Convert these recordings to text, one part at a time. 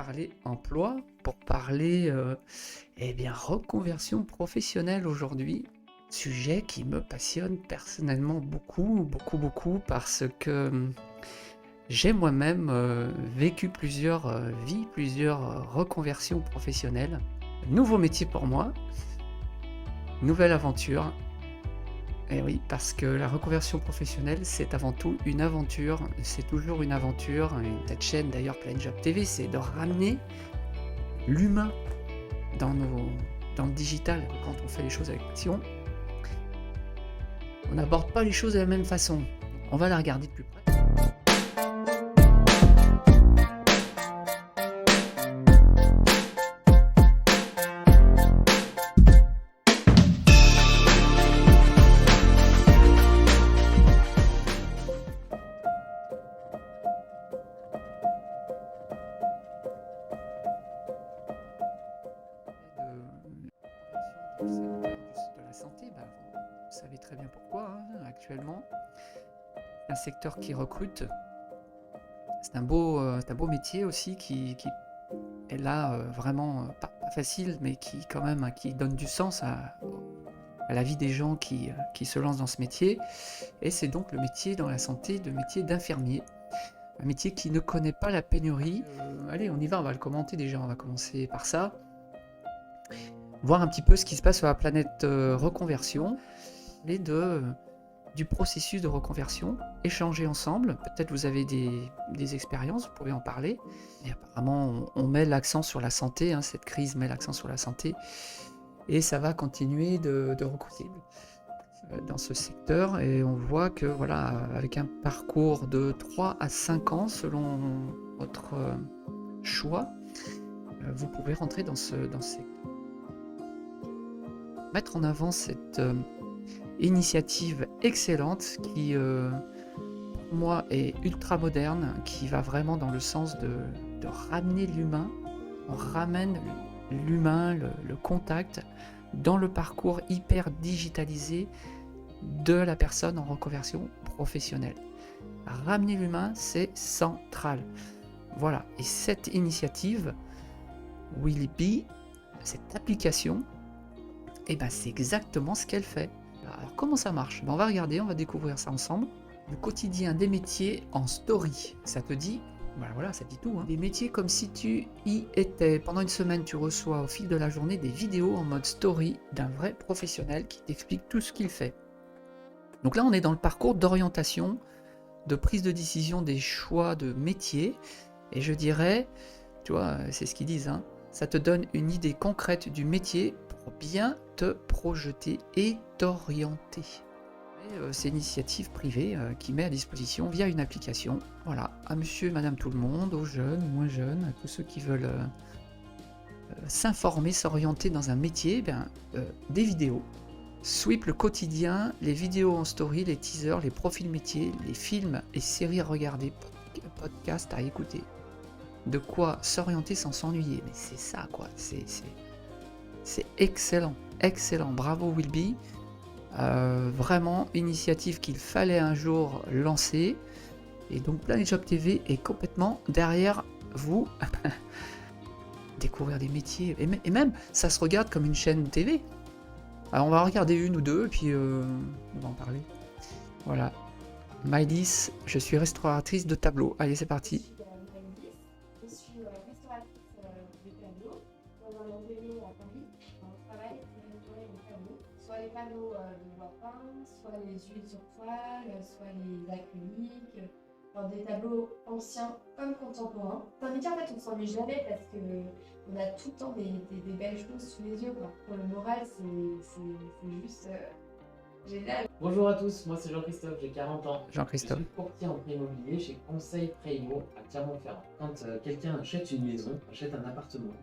parler emploi, pour parler reconversion professionnelle aujourd'hui. Sujet qui me passionne personnellement beaucoup, beaucoup, beaucoup, parce que j'ai moi-même vécu plusieurs vies, plusieurs reconversions professionnelles. Nouveau métier pour moi, nouvelle aventure. Et oui, parce que la reconversion professionnelle, c'est avant tout une aventure, c'est toujours une aventure. Et cette chaîne d'ailleurs, Planet Job TV, c'est de ramener l'humain dans le digital. Quand on fait les choses avec passion, on n'aborde pas les choses de la même façon. On va la regarder de plus près. De la santé, vous savez très bien pourquoi, actuellement. Un secteur qui recrute. C'est un beau métier aussi qui est là, vraiment pas facile, mais qui quand même qui donne du sens à la vie des gens qui se lancent dans ce métier. Et c'est donc le métier dans la santé, le métier d'infirmier. Un métier qui ne connaît pas la pénurie. Allez, on y va, on va le commenter déjà, on va commencer par ça. Voir un petit peu ce qui se passe sur la planète reconversion, et du processus de reconversion, échanger ensemble. Peut-être vous avez des expériences, vous pouvez en parler. Et apparemment, on met l'accent sur la santé, cette crise met l'accent sur la santé, et ça va continuer de recruter dans ce secteur. Et on voit que voilà, avec un parcours de 3 à 5 ans, selon votre choix, vous pouvez rentrer dans ce secteur. Mettre en avant cette initiative excellente qui, pour moi, est ultra moderne, qui va vraiment dans le sens de ramener l'humain. On ramène l'humain, le contact, dans le parcours hyper digitalisé de la personne en reconversion professionnelle. Ramener l'humain, c'est central. Voilà. Et cette initiative, Will It Be, cette application, c'est exactement ce qu'elle fait. Alors comment ça marche ? On va regarder, on va découvrir ça ensemble. Le quotidien des métiers en story. Ça te dit, voilà, ça dit tout. Des métiers comme si tu y étais. Pendant une semaine, tu reçois au fil de la journée des vidéos en mode story d'un vrai professionnel qui t'explique tout ce qu'il fait. Donc là, on est dans le parcours d'orientation, de prise de décision des choix de métier. Et je dirais, tu vois, c'est ce qu'ils disent, ça te donne une idée concrète du métier pour bien te projeter et t'orienter. C'est une initiative privée qui met à disposition via une application, voilà, à monsieur et madame tout le monde, aux jeunes, moins jeunes, à tous ceux qui veulent s'informer, s'orienter dans un métier, des vidéos. Sweep le quotidien, les vidéos en story, les teasers, les profils métiers, les films et séries à regarder, podcasts à écouter. De quoi s'orienter sans s'ennuyer. Mais c'est ça, quoi. C'est excellent. Excellent. Bravo, Will Be. Vraiment, initiative qu'il fallait un jour lancer. Et donc, Planet Job TV est complètement derrière vous. Découvrir des métiers. Et même, ça se regarde comme une chaîne TV. Alors, on va regarder une ou deux, et puis on va en parler. Voilà. Maëlys, je suis restauratrice de tableaux. Allez, c'est parti. Je suis restauratrice de tableaux dans un atelier à Paris. On travaille pour restaurer les tableaux, soit les panneaux de bois peint, soit les huiles sur toile, soit les acryliques, des tableaux anciens comme contemporains. C'est un métier en fait on ne s'ennuie jamais parce qu'on a tout le temps des belles choses sous les yeux, quoi. Pour le moral, c'est juste génial. Bonjour à tous, moi c'est Jean-Christophe, j'ai 40 ans. Jean-Christophe. Je suis courtier en prêt immobilier chez Conseil Prêt Immo à Clermont-Ferrand. Quand quelqu'un achète une maison, achète un appartement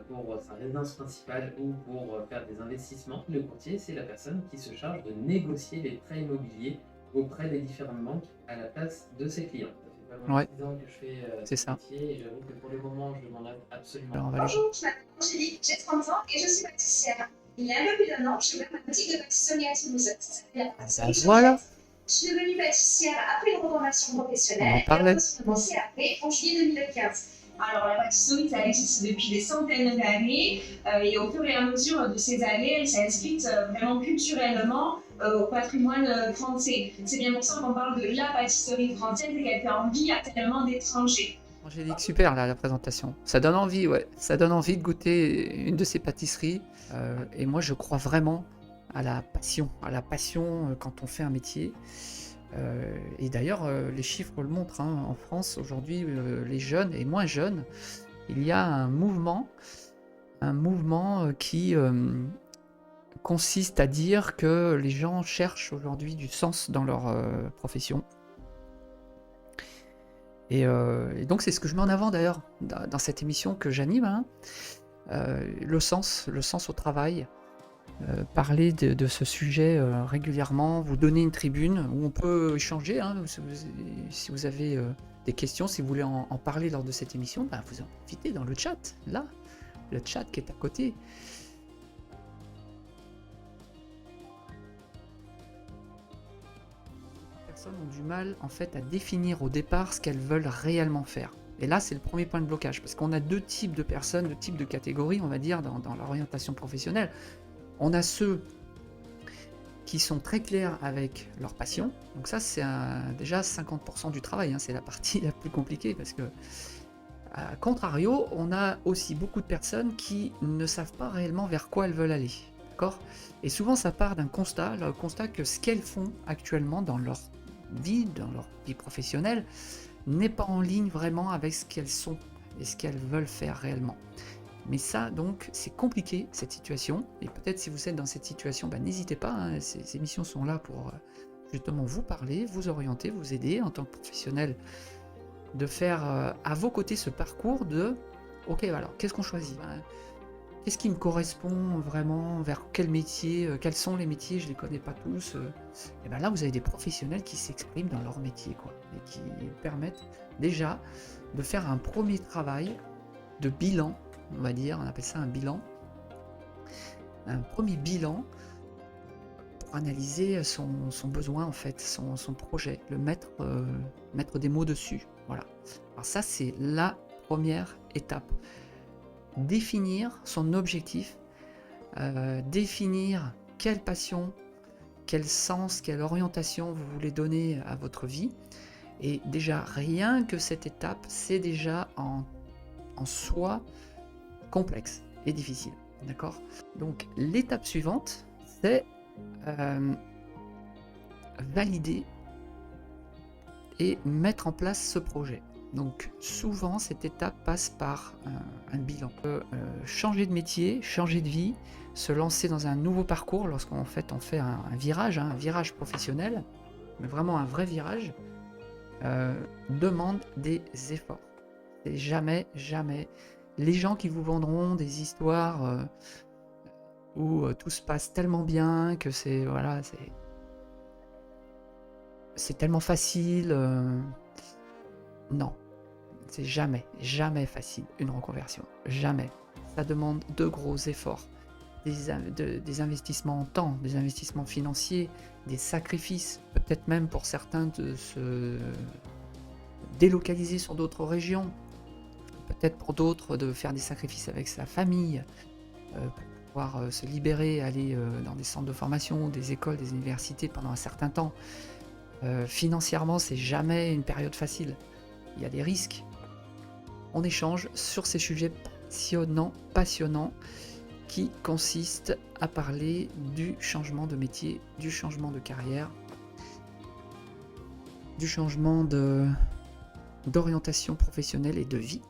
pour sa résidence principale ou pour faire des investissements, le courtier c'est la personne qui se charge de négocier les prêts immobiliers auprès des différentes banques à la place de ses clients. Ça fait pas mal de 10 ans que je fais ce métier et j'avoue que pour le moment je m'en lave absolument. Alors, Bonjour, je m'appelle Angélique, j'ai 30 ans et je suis pâtissière. Il y a un peu plus d'1 an, j'ai ouvert ma boutique de pâtisserie à Toulouse. voilà. Je suis devenue pâtissière après une reconversion professionnelle. On en parlait. Et j'ai commencé après, en juillet 2015. Alors la pâtisserie, ça existe depuis des centaines d'années et au fur et à mesure de ces années, elle s'est inscrite vraiment culturellement au patrimoine français. C'est bien pour ça qu'on parle de la pâtisserie française et qu'elle fait envie à tellement d'étrangers. Angélique, super là, la présentation. Ça donne envie, ouais. Ça donne envie de goûter une de ces pâtisseries. Et moi, je crois vraiment à la passion quand on fait un métier. Et d'ailleurs, les chiffres le montrent, hein. En France, aujourd'hui, les jeunes et moins jeunes, il y a un mouvement qui consiste à dire que les gens cherchent aujourd'hui du sens dans leur profession. Et donc c'est ce que je mets en avant d'ailleurs dans cette émission que j'anime, hein. Le sens au travail, parler de ce sujet régulièrement, vous donner une tribune où on peut échanger, hein, si vous avez des questions, si vous voulez en parler lors de cette émission, bah, vous en profitez dans le chat, là, le chat qui est à côté. Personnes ont du mal en fait à définir au départ ce qu'elles veulent réellement faire. Et là, c'est le premier point de blocage, parce qu'on a deux types de personnes, deux types de catégories, on va dire, dans l'orientation professionnelle. On a ceux qui sont très clairs avec leur passion, donc ça c'est déjà 50% du travail, hein, c'est la partie la plus compliquée, parce que à contrario, on a aussi beaucoup de personnes qui ne savent pas réellement vers quoi elles veulent aller, d'accord? Et souvent ça part d'un constat, le constat que ce qu'elles font actuellement dans leur vie professionnelle, n'est pas en ligne vraiment avec ce qu'elles sont et ce qu'elles veulent faire réellement. Mais ça, donc, c'est compliqué, cette situation. Et peut-être si vous êtes dans cette situation, bah, n'hésitez pas, hein, ces émissions sont là pour justement vous parler, vous orienter, vous aider en tant que professionnel, de faire à vos côtés ce parcours de « Ok, alors, qu'est-ce qu'on choisit ? Qu'est-ce qui me correspond vraiment? Vers quel métier? Quels sont les métiers? Je ne les connais pas tous. » Et bien là, vous avez des professionnels qui s'expriment dans leur métier, quoi, et qui permettent déjà de faire un premier travail de bilan, on va dire, on appelle ça un bilan, un premier bilan pour analyser son besoin, en fait, son projet, le mettre des mots dessus. Voilà. Alors ça, c'est la première étape. Définir son objectif, définir quelle passion, quel sens, quelle orientation vous voulez donner à votre vie. Et déjà, rien que cette étape, c'est déjà en soi complexe et difficile. D'accord? Donc, l'étape suivante, c'est valider et mettre en place ce projet. Donc souvent cette étape passe par un bilan. Changer de métier, changer de vie, se lancer dans un nouveau parcours lorsqu'on fait, on fait un virage professionnel, mais vraiment un vrai virage, demande des efforts. C'est jamais les gens qui vous vendront des histoires où tout se passe tellement bien que c'est tellement facile. Non, c'est jamais facile une reconversion. Jamais. Ça demande de gros efforts, des investissements en temps, des investissements financiers, des sacrifices, peut-être même pour certains de se délocaliser sur d'autres régions, peut-être pour d'autres de faire des sacrifices avec sa famille, pour pouvoir se libérer, aller dans des centres de formation, des écoles, des universités pendant un certain temps. Financièrement, c'est jamais une période facile. Il y a des risques. On échange sur ces sujets passionnants qui consistent à parler du changement de métier, du changement de carrière, du changement d'orientation professionnelle et de vie.